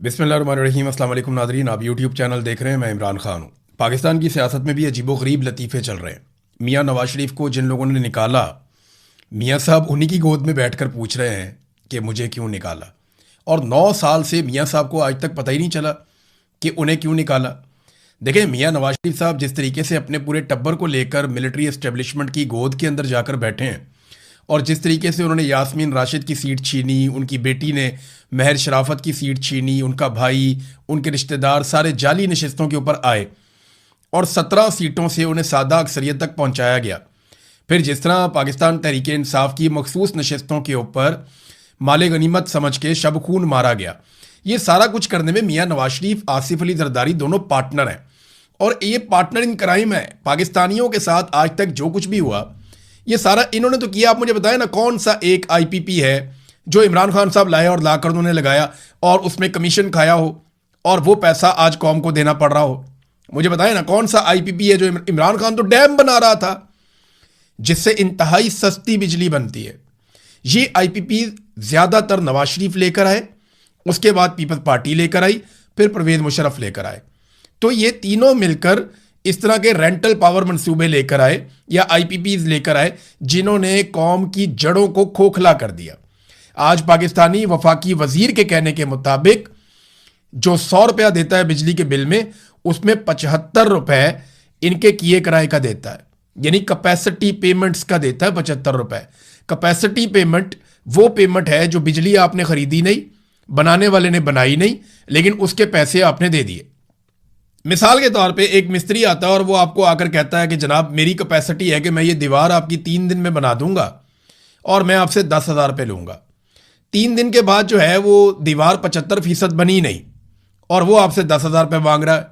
बिस्मिल्लाहिर्रहमानिर्रहीम। अस्सलाम वालेकुम नाज़रीन, आप यूट्यूब चैनल देख रहे हैं। मैं इमरान खान हूँ। पाकिस्तान की सियासत में भी अजीबोगरीब लतीफ़े चल रहे हैं। मियाँ नवाज शरीफ को जिन लोगों ने निकाला, मियाँ साहब उन्हीं की गोद में बैठकर पूछ रहे हैं कि मुझे क्यों निकाला। और 9 साल से मियाँ साहब को आज तक पता ही नहीं चला कि उन्हें क्यों निकाला। देखें, मियाँ नवाज शरीफ साहब जिस तरीके से अपने पूरे टब्बर को लेकर मिलिट्री एस्टेब्लिशमेंट की गोद के अंदर जाकर बैठे हैं और जिस तरीके से उन्होंने यास्मीन राशिद की सीट छीनी, उनकी बेटी ने महर शराफत की सीट छीनी, उनका भाई, उनके रिश्तेदार सारे जाली नशस्तों के ऊपर आए और 17 सीटों से उन्हें सादा अक्सरियत तक पहुंचाया गया। फिर जिस तरह पाकिस्तान तहरीक इंसाफ की मखसूस नशस्तों के ऊपर माले गनीमत समझ के शब खून मारा गया, ये सारा कुछ करने में मियाँ नवाज शरीफ, आसिफ अली जरदारी दोनों पार्टनर हैं और ये पार्टनर इन क्राइम है। पाकिस्तानियों के साथ आज तक जो कुछ भी हुआ ये सारा इन्होंने तो किया। आप मुझे बताएं ना, कौन सा एक आईपीपी है जो इमरान खान साहब लाए और लाकर उन्होंने लगाया और उसमें कमीशन खाया हो और वो पैसा आज कौम को देना पड़ रहा हो। मुझे बताएं ना, कौन सा आईपीपी है जो इमरान खान तो डैम बना रहा था जिससे इंतहाई सस्ती बिजली बनती है। ये आईपीपी ज्यादातर नवाज शरीफ लेकर आए, उसके बाद पीपल्स पार्टी लेकर आई, फिर परवेज मुशर्रफ लेकर आए। तो ये तीनों मिलकर इस तरह के रेंटल पावर मंसूबे लेकर आए या आईपीपीज लेकर आए जिन्होंने कौम की जड़ों को खोखला कर दिया। आज पाकिस्तानी वफाकी वजीर के कहने के मुताबिक जो 100 रुपया देता है बिजली के बिल में, उसमें 75 रुपए इनके किए किराए का देता है, यानी कैपेसिटी पेमेंट्स का देता है 75 रुपए। कैपेसिटी पेमेंट वो पेमेंट है जो बिजली आपने खरीदी नहीं, बनाने वाले ने बनाई नहीं, लेकिन उसके पैसे आपने दे दिए। मिसाल के तौर पे एक मिस्त्री आता है और वो आपको आकर कहता है कि जनाब मेरी कैपेसिटी है कि मैं ये दीवार आपकी 3 दिन में बना दूंगा और मैं आपसे 10,000 रुपये लूंगा। 3 दिन के बाद जो है वो दीवार 75% बनी नहीं और वो आपसे 10,000 रुपये मांग रहा है।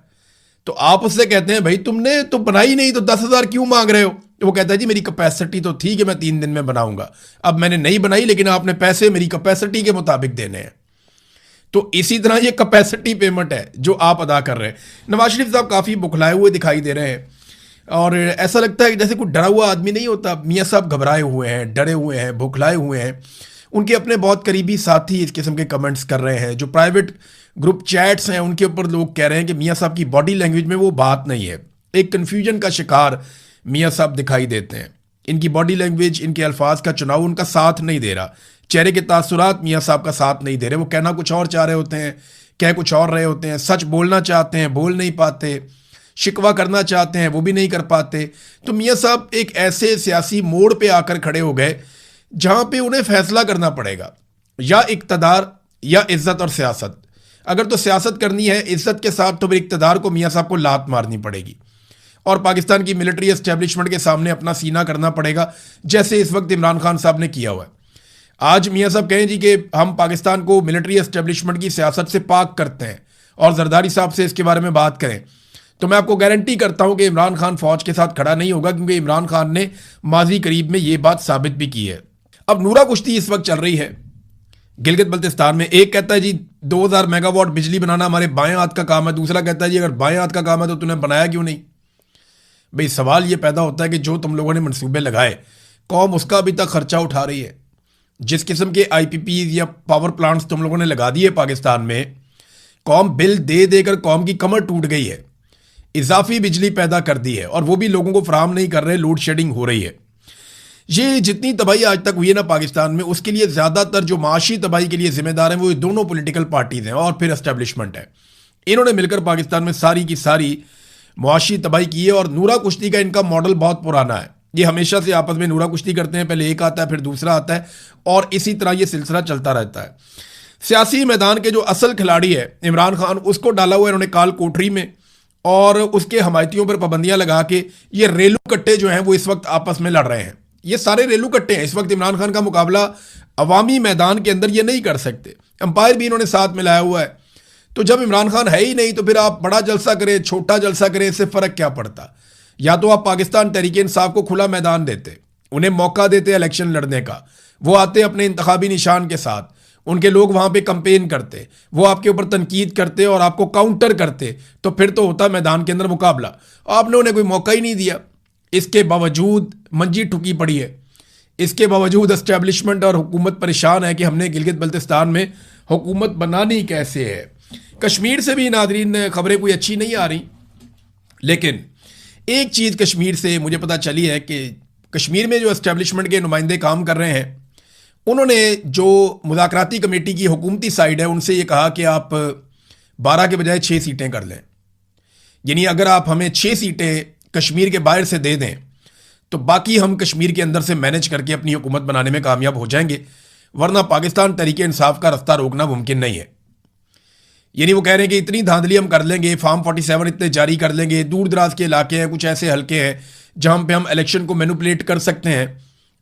तो आप उससे कहते हैं भाई तुमने तो बनाई नहीं तो 10,000 क्यों मांग रहे हो? तो वो कहता है जी मेरी कैपेसिटी तो थी कि मैं 3 दिन में बनाऊंगा, अब मैंने नहीं बनाई लेकिन आपने पैसे मेरी कैपेसिटी के मुताबिक देने हैं। तो इसी तरह ये कैपेसिटी पेमेंट है जो आप अदा कर रहे हैं। नवाज शरीफ साहब काफ़ी बुखलाए हुए दिखाई दे रहे हैं और ऐसा लगता है कि जैसे कोई डरा हुआ आदमी नहीं होता। मियाँ साहब घबराए हुए हैं, डरे हुए हैं, बुखलाए हुए हैं। उनके अपने बहुत करीबी साथी इस किस्म के कमेंट्स कर रहे हैं। जो प्राइवेट ग्रुप चैट्स हैं उनके ऊपर लोग कह रहे हैं कि मियाँ साहब की बॉडी लैंग्वेज में वो बात नहीं है। एक कन्फ्यूजन का शिकार मियाँ साहब दिखाई देते हैं। इनकी बॉडी लैंग्वेज, इनके अल्फाज का चुनाव उनका साथ नहीं दे रहा। चेहरे के तासुरात मियाँ साहब का साथ नहीं दे रहे। वो कहना कुछ और चाह रहे होते हैं, कह कुछ और रहे होते हैं। सच बोलना चाहते हैं, बोल नहीं पाते। शिकवा करना चाहते हैं, वो भी नहीं कर पाते। तो मियाँ साहब एक ऐसे सियासी मोड़ पे आकर खड़े हो गए जहां पे उन्हें फैसला करना पड़ेगा, या इक्तदार या इज्जत और सियासत। अगर तो सियासत करनी है इज्जत के साथ तो फिर इक्तदार को मियाँ साहब को लात मारनी पड़ेगी और पाकिस्तान की मिलिट्री एस्टेब्लिशमेंट के सामने अपना सीना करना पड़ेगा, जैसे इस वक्त इमरान खान साहब ने किया हुआ है। आज मियाँ साहब कहें जी कि हम पाकिस्तान को मिलिट्री एस्टेब्लिशमेंट की सियासत से पाक करते हैं और जरदारी साहब से इसके बारे में बात करें, तो मैं आपको गारंटी करता हूं कि इमरान खान फौज के साथ खड़ा नहीं होगा, क्योंकि इमरान खान ने माजी करीब में ये बात साबित भी की है। अब नूरा कुश्ती इस वक्त चल रही है गिलगित बल्तिस्तान में। एक कहता है जी 2000 मेगावाट बिजली बनाना हमारे बाएं हाथ का काम है, दूसरा कहता है जी अगर बाएं हाथ का काम है तो तूने बनाया क्यों नहीं? भाई सवाल ये पैदा होता है कि जो तुम लोगों ने मंसूबे लगाए, कौम उसका अभी तक खर्चा उठा रही है। जिस किस्म के आईपीपी या पावर प्लांट्स तुम लोगों ने लगा दिए पाकिस्तान में, कौम बिल दे देकर कौम की कमर टूट गई है। इजाफी बिजली पैदा कर दी है और वो भी लोगों को फराहम नहीं कर रहे, लोड शेडिंग हो रही है। ये जितनी तबाही आज तक हुई है ना पाकिस्तान में, उसके लिए ज़्यादातर जो माशी तबाही के लिए जिम्मेदार हैं वो ये दोनों पॉलिटिकल पार्टीज हैं और फिर एस्टेब्लिशमेंट है। इन्होंने मिलकर पाकिस्तान में सारी की सारी मुआशी तबाही की है। और नूरा कुश्ती का इनका मॉडल बहुत पुराना है। ये हमेशा से आपस में नूरा कुश्ती करते हैं, पहले एक आता है फिर दूसरा आता है और इसी तरह ये सिलसिला चलता रहता है। सियासी मैदान के जो असल खिलाड़ी है इमरान खान, उसको डाला हुआ इन्होंने काल कोठरी में और उसके हमायतियों पर पाबंदियां लगा के ये रेलू कट्टे जो हैं वो इस वक्त आपस में लड़ रहे हैं। ये सारे रेलू कट्टे हैं। इस वक्त इमरान खान का मुकाबला अवामी मैदान के अंदर ये नहीं कर सकते। अंपायर भी इन्होंने साथ मिलाया हुआ है। तो जब इमरान खान है ही नहीं तो फिर आप बड़ा जलसा करें, छोटा जलसा करें, इससे फर्क क्या पड़ता? या तो आप पाकिस्तान तहरीक इंसाफ को खुला मैदान देते, उन्हें मौका देते इलेक्शन लड़ने का, वो आते अपने इंतखाबी निशान के साथ, उनके लोग वहां पे कंपेन करते, वो आपके ऊपर तनकीद करते और आपको काउंटर करते, तो फिर तो होता मैदान के अंदर मुकाबला। आपने उन्हें कोई मौका ही नहीं दिया। इसके बावजूद मंजी ठुकी पड़ी है। इसके बावजूद एस्टेब्लिशमेंट और हुकूमत परेशान है कि हमने गिलगित बल्तिस्तान में हुकूमत बनानी कैसे है। कश्मीर से भी नादरीन खबरें कोई अच्छी नहीं आ रही, लेकिन एक चीज़ कश्मीर से मुझे पता चली है कि कश्मीर में जो एस्टेब्लिशमेंट के नुमाइंदे काम कर रहे हैं, उन्होंने जो मुज़ाकराती कमेटी की हुकूमती साइड है उनसे ये कहा कि आप 12 के बजाय 6 सीटें कर लें। यानी अगर आप हमें 6 सीटें कश्मीर के बाहर से दे दें तो बाकी हम कश्मीर के अंदर से मैनेज करके अपनी हुकूमत बनाने में कामयाब हो जाएंगे, वरना पाकिस्तान तरीके इंसाफ का रास्ता रोकना मुमकिन नहीं है। यानी वो कह रहे हैं कि इतनी धांधली हम कर लेंगे, फार्म 47 इतने जारी कर लेंगे, दूर दराज के इलाके हैं, कुछ ऐसे हल्के हैं जहां पे हम इलेक्शन को मैनिपुलेट कर सकते हैं,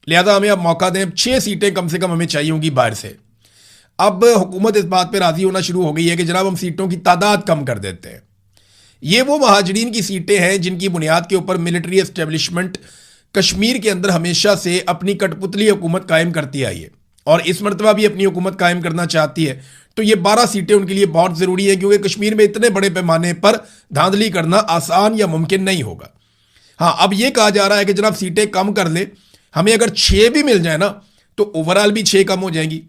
लिहाजा हमें अब मौका दें, 6 सीटें कम से कम हमें चाहिए होंगी बाहर से। अब हुकूमत इस बात पर राजी होना शुरू हो गई है कि जनाब हम सीटों की तादाद कम कर देते हैं। ये वो महाजरीन की सीटें हैं जिनकी बुनियाद के ऊपर मिलिट्री एस्टेब्लिशमेंट कश्मीर के अंदर हमेशा से अपनी कठपुतली हुकूमत कायम करती आई है और इस मरतबा भी अपनी हुकूमत कायम करना चाहती है। तो ये 12 सीटें उनके लिए बहुत ज़रूरी है, क्योंकि कश्मीर में इतने बड़े पैमाने पर धांधली करना आसान या मुमकिन नहीं होगा। हाँ, अब ये कहा जा रहा है कि जनाब सीटें कम कर ले, हमें अगर 6 भी मिल जाए ना तो ओवरऑल भी 6 कम हो जाएंगी।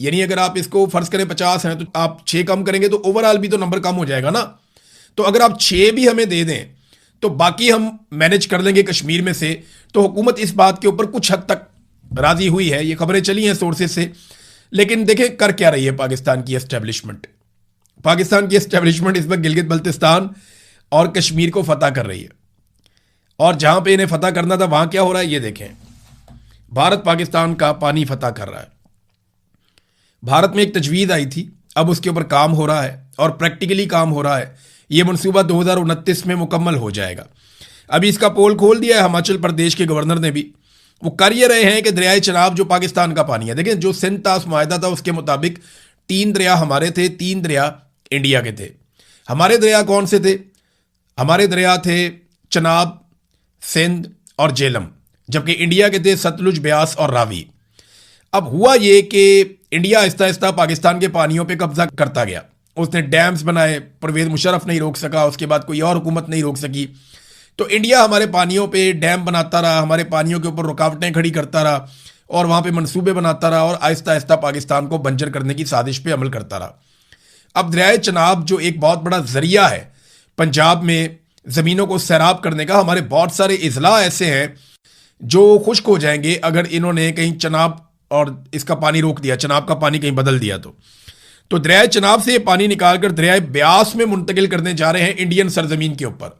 यानी अगर आप इसको फर्ज करें 50 हैं तो आप 6 कम करेंगे तो ओवरऑल भी तो नंबर कम हो जाएगा ना। तो अगर आप 6 भी हमें दे दें तो बाकी हम मैनेज कर लेंगे कश्मीर में से। तो हुकूमत इस बात के ऊपर कुछ हद तक राजी हुई है, ये खबरें चली हैं सोर्सेज से। लेकिन देखें कर क्या रही है पाकिस्तान की एस्टेब्लिशमेंट। पाकिस्तान की एस्टेब्लिशमेंट इस वक्त गिलगित बल्तिस्तान और कश्मीर को फतह कर रही है, और जहां पे इन्हें फतह करना था वहां क्या हो रहा है ये देखें। भारत पाकिस्तान का पानी फतह कर रहा है। भारत में एक तजवीज़ आई थी, अब उसके ऊपर काम हो रहा है और प्रैक्टिकली काम हो रहा है। ये मनसूबा 2029 में मुकम्मल हो जाएगा। अभी इसका पोल खोल दिया है हिमाचल प्रदेश के गवर्नर ने भी। वो कर ये रहे हैं कि दरियाए चनाब जो पाकिस्तान का पानी है, देखें जो सिंध तास मुआहदा था उसके मुताबिक 3 दरिया हमारे थे, 3 दरिया इंडिया के थे। हमारे दरिया कौन से थे? हमारे दरिया थे चनाब, सिंध और जेलम, जबकि इंडिया के थे सतलुज, ब्यास और रावी। अब हुआ ये कि इंडिया आहिस्ता आहिस्ता पाकिस्तान के पानियों पे कब्जा करता गया। उसने डैम्स बनाए, परवेज मुशर्रफ नहीं रोक सका, उसके बाद कोई और हुकूमत नहीं रोक सकी। तो इंडिया हमारे पानियों पे डैम बनाता रहा, हमारे पानियों के ऊपर रुकावटें खड़ी करता रहा और वहाँ पे मंसूबे बनाता रहा और आहिस्ता आहिस्ता पाकिस्तान को बंजर करने की साजिश पे अमल करता रहा। अब दरियाए चनाब जो एक बहुत बड़ा जरिया है पंजाब में ज़मीनों को सैराब करने का, हमारे बहुत सारे इजला ऐसे हैं जो खुश्क हो जाएंगे अगर इन्होंने कहीं चनाब और इसका पानी रोक दिया, चनाब का पानी कहीं बदल दिया। तो दरियाए चनाब से ये पानी निकालकर दरियाए ब्यास में मुंतकिल करने जा रहे हैं इंडियन सरजमीन के ऊपर।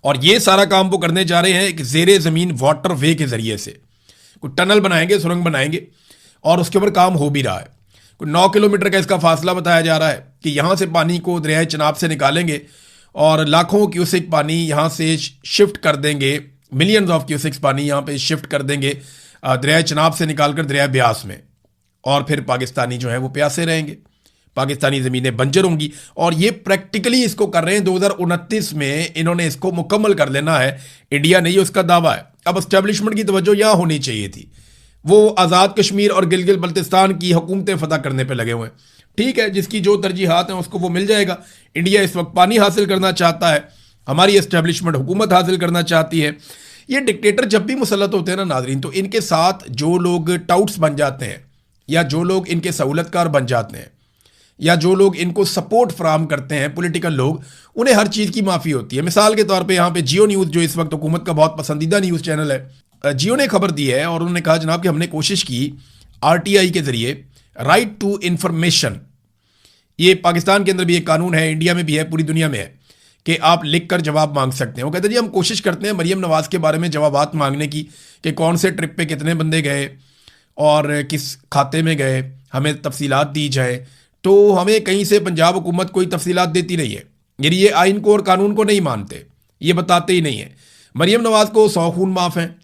और ये सारा काम वो करने जा रहे हैं एक ज़ेरे ज़मीन वाटर वे के ज़रिए से। कोई टनल बनाएंगे, सुरंग बनाएंगे और उसके ऊपर काम हो भी रहा है। कोई 9 किलोमीटर का इसका फासला बताया जा रहा है कि यहाँ से पानी को दरियाए चनाब से निकालेंगे और लाखों क्यूसेक पानी यहाँ से शिफ्ट कर देंगे, मिलियंस ऑफ क्यूसेक्स पानी यहाँ पे शिफ्ट कर देंगे दरियाए चनाब से निकालकर दरियाए ब्यास में। और फिर पाकिस्तानी जो है वो प्यासे रहेंगे, पाकिस्तानी ज़मीनें बंजर होंगी। और ये प्रैक्टिकली इसको कर रहे हैं। 2029 में इन्होंने इसको मुकम्मल कर लेना है। इंडिया नहीं, उसका दावा है। अब एस्टेब्लिशमेंट की तवज्जो यहाँ होनी चाहिए थी। वो आज़ाद कश्मीर और गिलगित बल्तिस्तान की हुकूमतें फतह करने पर लगे हुए हैं। ठीक है, जिसकी जो तरजीहात हैं उसको वो मिल जाएगा। इंडिया इस वक्त पानी हासिल करना चाहता है, हमारी एस्टेब्लिशमेंट हुकूमत हासिल करना चाहती है। ये डिक्टेटर जब भी मुसल्लत होते हैं ना नाज़रीन, तो इनके साथ जो लोग टाउट्स बन जाते हैं या जो लोग इनके सहूलतकार बन जाते हैं या जो लोग इनको सपोर्ट फराहम करते हैं, पॉलिटिकल लोग, उन्हें हर चीज़ की माफ़ी होती है। मिसाल के तौर पे यहाँ पे जियो न्यूज़ जो इस वक्त हुकूमत का बहुत पसंदीदा न्यूज़ चैनल है, जियो ने खबर दी है और उन्होंने कहा जनाब कि हमने कोशिश की RTI के ज़रिए राइट टू इंफॉर्मेशन, ये पाकिस्तान के अंदर भी एक कानून है, इंडिया में भी है, पूरी दुनिया में है कि आप लिख कर जवाब मांग सकते हैं। वो कहते हैं जी हम कोशिश करते हैं मरीम नवाज़ के बारे में जवाबात मांगने की कि कौन से ट्रिप पे कितने बंदे गए और किस खाते में गए, हमें तफसीलात दी जाए। तो हमें कहीं से पंजाब हुकूमत कोई तफसीलात देती नहीं है। यानी ये आइन को और कानून को नहीं मानते, ये बताते ही नहीं है। मरीम नवाज़ को 100 खून माफ़ हैं,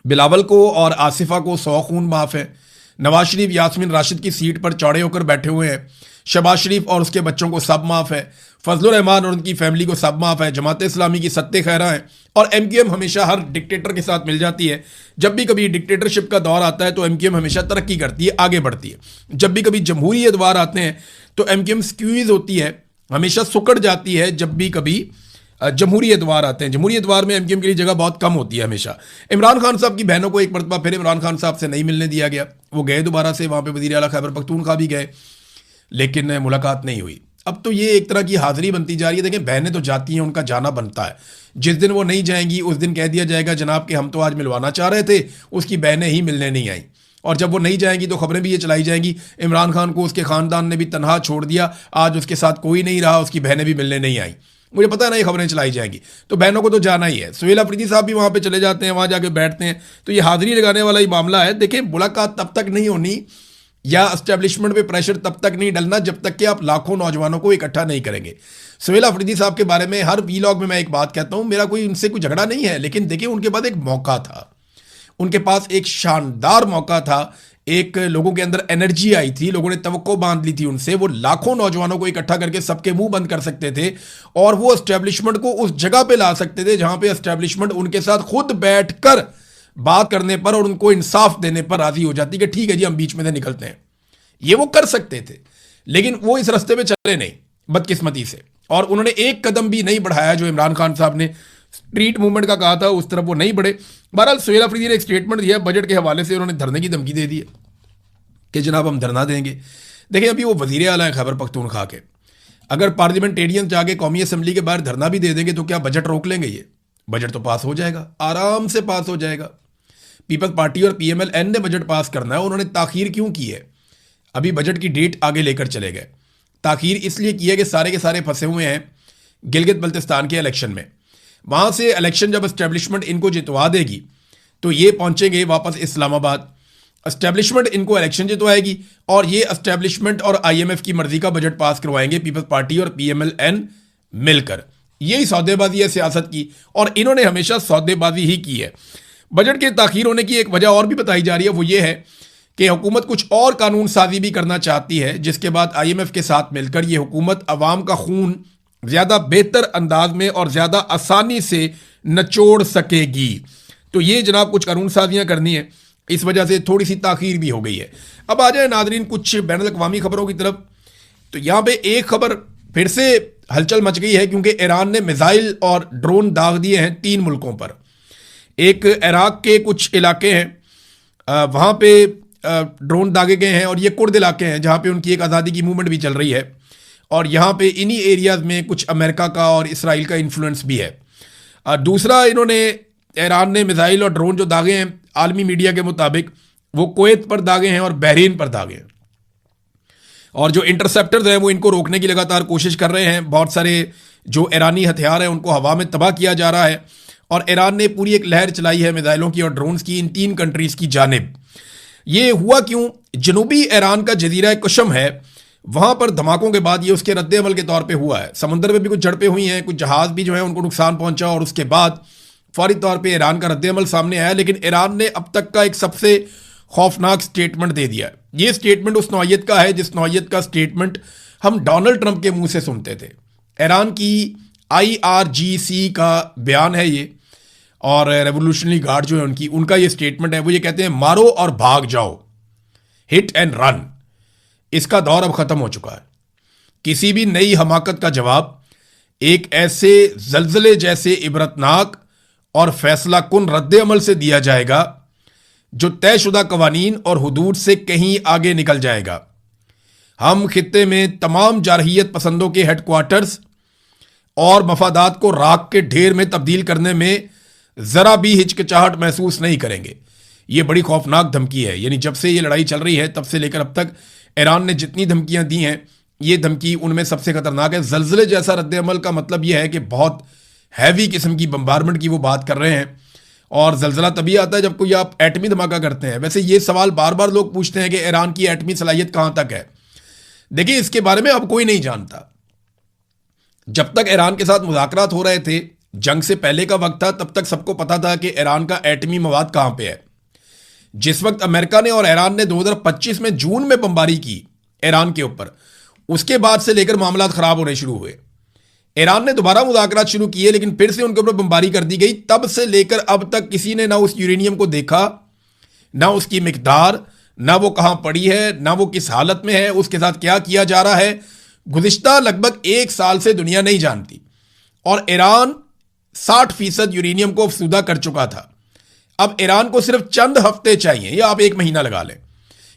बिलावल को और आसिफा को 100 खून माफ़ है, नवाज शरीफ यास्मीन राशिद की सीट पर चौड़े होकर बैठे हुए हैं, शहबाज शरीफ और उसके बच्चों को सब माफ़ है, फजलुर रहमान और उनकी फैमिली को सब माफ़ है, जमात इस्लामी की सत्ते खैरा है और MQM हमेशा हर डिक्टेटर के साथ मिल जाती है। जब भी कभी डिक्टेटरशिप का दौर आता है तो MQM हमेशा तरक्की करती है, आगे बढ़ती है। जब भी कभी जमहूरी अदवार आते हैं तो MQM स्क्वीज होती है, हमेशा सुकड़ जाती है। जब भी कभी जमहूरी अदवार आते हैं, जमहूरी अदवार में MQM के लिए जगह बहुत कम होती है हमेशा। इमरान खान साहब की बहनों को एक मरतबा फिर इमरान खान साहब से नहीं मिलने दिया गया, वो गए दोबारा से वहाँ पे वज़ीर आला खैबर पख्तूनख्वा भी गए। लेकिन मुलाकात नहीं हुई। अब तो ये एक तरह की हाजिरी बनती जा रही है। देखें, बहनें तो जाती हैं, उनका जाना बनता है। जिस दिन वो नहीं जाएंगी उस दिन कह दिया जाएगा जनाब कि हम तो आज मिलवाना चाह रहे थे, उसकी बहनें ही मिलने नहीं आई। और जब वो नहीं जाएंगी तो खबरें भी ये चलाई जाएंगी इमरान खान को उसके खानदान ने भी तनहा छोड़ दिया, आज उसके साथ कोई नहीं रहा, उसकी बहनें भी मिलने नहीं आई। मुझे पता है ना ये खबरें चलाई जाएंगी, तो बहनों को तो जाना ही है। सुहेल अफरीदी साहब भी वहाँ पे चले जाते हैं, वहाँ जाके बैठते हैं, तो ये हाजिरी लगाने वाला ही मामला है। देखिए, मुलाकात तब तक नहीं होनी या एस्टेब्लिशमेंट पे प्रेशर तब तक नहीं डलना जब तक कि आप लाखों नौजवानों को इकट्ठा नहीं करेंगे। सुहेल अफरीदी साहब के बारे में हर वीलॉग में मैं एक बात कहता हूं, मेरा कोई उनसे कोई झगड़ा नहीं है, लेकिन देखिए उनके पास एक मौका था, उनके पास एक शानदार मौका था, एक लोगों के अंदर एनर्जी आई थी, लोगों ने तवक्को बांध ली थी उनसे, वो लाखों नौजवानों को इकट्ठा करके सबके मुंह बंद कर सकते थे और वो एस्टेब्लिशमेंट को उस जगह पे ला सकते थे जहां पे एस्टेब्लिशमेंट उनके साथ खुद बैठकर बात करने पर और उनको इंसाफ देने पर राजी हो जाती कि ठीक है जी हम बीच में से निकलते हैं। ये वो कर सकते थे, लेकिन वो इस रास्ते पे चले नहीं बदकिस्मती से, और उन्होंने एक कदम भी नहीं बढ़ाया जो इमरान खान साहब ने स्ट्रीट मूवमेंट का कहा था उस तरफ वो नहीं बढ़े। बहरहाल सुहेल अफरीदी ने एक स्टेटमेंट दिया बजट के हवाले से, उन्होंने धरने की धमकी दे दी है कि जनाब हम धरना देंगे। देखिए, अभी वो वजीर आला है खैबर पख्तूनख्वा के, अगर पार्लियामेंटेरियन जाके कौमी असम्बली के बाहर धरना भी दे देंगे तो क्या बजट रोक लेंगे? ये बजट तो पास हो जाएगा, आराम से पास हो जाएगा। पीपल्स पार्टी और PMLN ने बजट पास करना है, उन्होंने ताखीर क्यों की है? अभी बजट की डेट आगे लेकर चले गए। ताखीर इसलिए की है कि सारे के सारे फंसे हुए हैं गिलगित बल्तिस्तान के इलेक्शन में। वहां से इलेक्शन जब एस्टेब्लिशमेंट इनको जितवा देगी तो ये पहुंचेंगे वापस इस्लामाबाद, एस्टेब्लिशमेंट इनको इलेक्शन जितवाएगी और ये एस्टेब्लिशमेंट और IMF की मर्जी का बजट पास करवाएंगे पीपल्स पार्टी और PMLN मिलकर। यही सौदेबाजी है सियासत की, और इन्होंने हमेशा सौदेबाजी ही की है। बजट के ताखीर होने की एक वजह और भी बताई जा रही है, वो ये है कि हुकूमत कुछ और कानून साजी भी करना चाहती है, जिसके बाद IMF के साथ मिलकर ये हुकूमत अवाम का खून ज्यादा बेहतर अंदाज में और ज्यादा आसानी से नचोड़ सकेगी। तो ये जनाब कुछ कानून साजियां करनी है, इस वजह से थोड़ी सी ताखीर भी हो गई है। अब आ जाए नाजरीन कुछ बैनुल अक़वामी खबरों की तरफ। तो यहां पे एक खबर फिर से हलचल मच गई है, क्योंकि ईरान ने मिसाइल और ड्रोन दाग दिए हैं 3 मुल्कों पर। एक इराक के कुछ इलाके हैं, वहां पे ड्रोन दागे गए हैं, और ये कुर्द इलाके हैं जहां पे उनकी एक आज़ादी की मूवमेंट भी चल रही है, और यहाँ पे इन्हीं एरियाज में कुछ अमेरिका का और इसराइल का इन्फ्लुएंस भी है। दूसरा, इन्होंने ईरान ने मिसाइल और ड्रोन जो दागे हैं आलमी मीडिया के मुताबिक वो कुवैत पर दागे हैं और बहरीन पर दागे हैं, और जो इंटरसेप्टर्स हैं वो इनको रोकने की लगातार कोशिश कर रहे हैं। बहुत सारे जो ईरानी हथियार हैं उनको हवा में तबाह किया जा रहा है, और ईरान ने पूरी एक लहर चलाई है मिसाइलों की और ड्रोन्स की इन 3 कंट्रीज की जानिब। ये हुआ क्यों? जनूबी ईरान का जजीरा कशम है, वहां पर धमाकों के बाद ये उसके रद्द अमल के तौर पे हुआ है। समुद्र में भी कुछ झड़पें हुई हैं, कुछ जहाज भी जो है उनको नुकसान पहुंचा, और उसके बाद फौरी तौर पे ईरान का रद्द अमल सामने आया। लेकिन ईरान ने अब तक का एक सबसे खौफनाक स्टेटमेंट दे दिया। ये स्टेटमेंट उस नौयत का है जिस नौयत का स्टेटमेंट हम डोनाल्ड ट्रंप के मुंह से सुनते थे। ईरान की IRGC का बयान है ये, और रेवोल्यूशनरी गार्ड जो है उनका ये स्टेटमेंट है। वो ये कहते हैं मारो और भाग जाओ, हिट एंड रन। इसका दौर अब खत्म हो चुका है। किसी भी नई हमाकत का जवाब एक ऐसे जल्जले जैसे इबरतनाक और फैसला कुन रद्द अमल से दिया जाएगा जो तयशुदा कवानीन और हुदूद से कहीं आगे निकल जाएगा। हम खित्ते में तमाम जारहियत पसंदों के हेडक्वार्टर्स और मफादात को राख के ढेर में तब्दील करने में जरा भी हिचकिचाहट महसूस नहीं करेंगे। ये बड़ी खौफनाक धमकी है। यानी जब से ये लड़ाई चल रही है तब से लेकर अब तक ईरान ने जितनी धमकियां दी हैं, ये धमकी उनमें सबसे खतरनाक है। जल्जले जैसा रद्द अमल का मतलब यह है कि बहुत हैवी किस्म की बम्बारमेंट की वो बात कर रहे हैं, और जल्जला तभी आता है जब कोई आप एटमी धमाका करते हैं। वैसे ये सवाल बार बार लोग पूछते हैं कि ईरान की एटमी सलाहियत कहां तक है। देखिए, इसके बारे में अब कोई नहीं जानता। जब तक ईरान के साथ मुज़ाकरात हो रहे थे, जंग से पहले का वक्त था, तब तक सबको पता था कि ईरान का एटमी मवाद कहां पे है। जिस वक्त अमेरिका ने और ईरान ने 2025 में जून में बमबारी की ईरान के ऊपर, उसके बाद से लेकर मामला खराब होने शुरू हुए। ईरान ने दोबारा मुज़ाकरात शुरू किए, लेकिन फिर से उनके ऊपर बमबारी कर दी गई। तब से लेकर अब तक किसी ने ना उस यूरेनियम को देखा, ना उसकी मिकदार, ना वो कहां पड़ी है, ना वो किस हालत में है, उसके साथ क्या किया जा रहा है, गुज़िश्ता लगभग 1 साल से दुनिया नहीं जानती। और ईरान 60% यूरेनियम को अफसूदा कर चुका था। अब ईरान को सिर्फ चंद हफ्ते चाहिए, या आप 1 महीना लगा लें,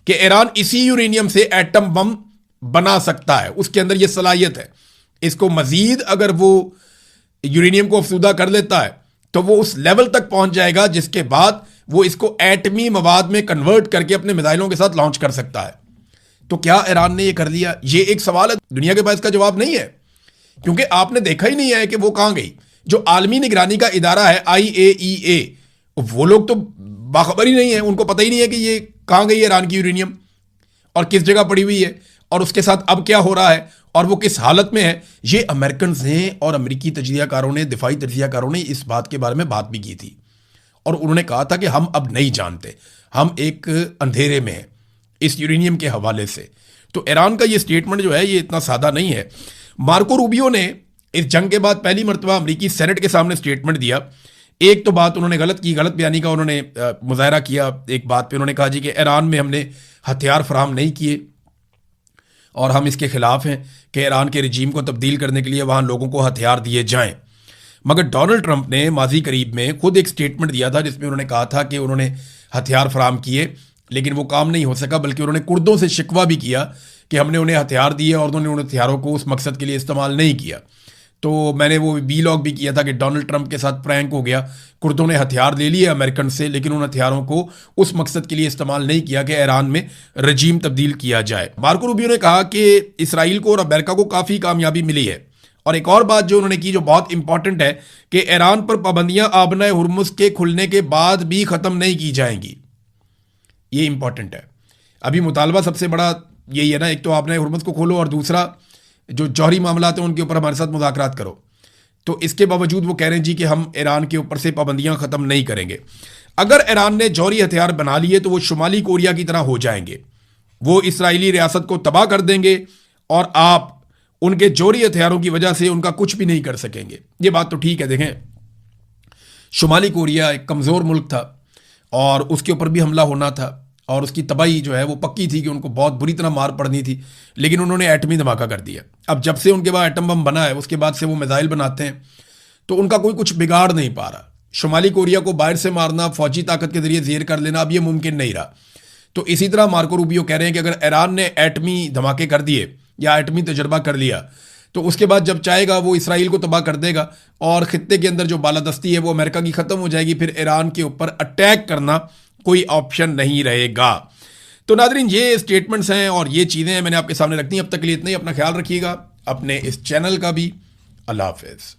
कि ईरान इसी यूरेनियम से एटम बम बना सकता है, उसके अंदर यह सलाहियत है। इसको मजीद अगर वो यूरेनियम को अफसूदा कर लेता है तो वो उस लेवल तक पहुंच जाएगा जिसके बाद वो इसको एटमी मवाद में कन्वर्ट करके अपने मिसाइलों के साथ लॉन्च कर सकता है। तो क्या ईरान ने ये कर लिया? ये एक सवाल है, दुनिया के पास इसका जवाब नहीं है, क्योंकि आपने देखा ही नहीं है कि वो कहां गई। जो आलमी निगरानी का इदारा है IAEA, वो लोग तो बाखबर ही नहीं है, उनको पता ही नहीं है कि ये कहां गई है ईरान की यूरेनियम और किस जगह पड़ी हुई है और उसके साथ अब क्या हो रहा है और वो किस हालत में है। ये अमेरिकन ने और अमेरिकी तजियाकारों ने, दिफाई तजियाकारों ने इस बात के बारे में बात भी की थी और उन्होंने कहा था कि हम अब नहीं जानते, हम एक अंधेरे में हैं इस यूरेनियम के हवाले से। तो ईरान का ये स्टेटमेंट जो है ये इतना सादा नहीं है। मार्को रूबियो ने इस जंग के बाद पहली मरतबा अमेरिकी सेनेट के सामने स्टेटमेंट दिया। एक तो बात उन्होंने गलत की, गलत बयानी का उन्होंने मुजाहरा किया। एक बात पे उन्होंने कहा जी कि ईरान में हमने हथियार फराहम नहीं किए और हम इसके खिलाफ हैं कि ईरान के रजीम को तब्दील करने के लिए वहाँ लोगों को हथियार दिए जाएं। मगर डोनाल्ड ट्रंप ने माजी करीब में खुद एक स्टेटमेंट दिया था जिसमें उन्होंने कहा था कि उन्होंने हथियार फराहम किए लेकिन वो काम नहीं हो सका, बल्कि उन्होंने कुर्दों से शिकवा भी किया कि हमने उन्हें हथियार दिए और उन्होंने उन हथियारों को उस मकसद के लिए इस्तेमाल नहीं किया। तो मैंने वो वीलॉग भी किया था कि डोनाल्ड ट्रंप के साथ प्रैंक हो गया, कुर्दों ने हथियार ले लिए अमेरिकन से लेकिन उन हथियारों को उस मकसद के लिए इस्तेमाल नहीं किया कि ईरान में रजीम तब्दील किया जाए। मार्को रूबियो ने कहा कि इसराइल को और अमेरिका को काफ़ी कामयाबी मिली है। और एक और बात जो उन्होंने की जो बहुत इंपॉर्टेंट है कि ईरान पर पाबंदियां आबना हुर्मुज के खुलने के बाद भी ख़त्म नहीं की जाएंगी। ये इंपॉर्टेंट है। अभी मुतालबा सबसे बड़ा यही है ना, एक तो आपने हुर्मुज को खोलो और दूसरा जो जौहरी मामला है उनके ऊपर हमारे साथ मुज़ाकरात करो। तो इसके बावजूद वो कह रहे हैं जी कि हम ईरान के ऊपर से पाबंदियां ख़त्म नहीं करेंगे। अगर ईरान ने जौहरी हथियार बना लिए तो वो शुमाली कोरिया की तरह हो जाएंगे, वो इसराइली रियासत को तबाह कर देंगे और आप उनके जौहरी हथियारों की वजह से उनका कुछ भी नहीं कर सकेंगे। ये बात तो ठीक है। देखें, शुमाली कोरिया एक कमज़ोर मुल्क था और उसके ऊपर भी हमला होना था और उसकी तबाही जो है वो पक्की थी कि उनको बहुत बुरी तरह मार पड़नी थी, लेकिन उन्होंने एटमी धमाका कर दिया। अब जब से उनके बाद एटम बम बना है उसके बाद से वो मिसाइल बनाते हैं तो उनका कोई कुछ बिगाड़ नहीं पा रहा। शुमाली कोरिया को बाहर से मारना, फौजी ताकत के जरिए ज़ेर कर लेना अब ये मुमकिन नहीं रहा। तो इसी तरह मार्को रूबियो कह रहे हैं कि अगर ईरान ने एटमी धमाके कर दिए या एटमी तजर्बा कर लिया तो उसके बाद जब चाहेगा वो इसराइल को तबाह कर देगा और ख़ित्ते के अंदर जो बालादस्ती है वो अमेरिका की ख़त्म हो जाएगी। फिर ईरान के ऊपर अटैक करना कोई ऑप्शन नहीं रहेगा। तो नादरीन, ये स्टेटमेंट्स हैं और ये चीज़ें मैंने आपके सामने रखनी। अब तक के लिए इतना ही। अपना ख्याल रखिएगा, अपने इस चैनल का भी। अल्लाह हाफ़िज़।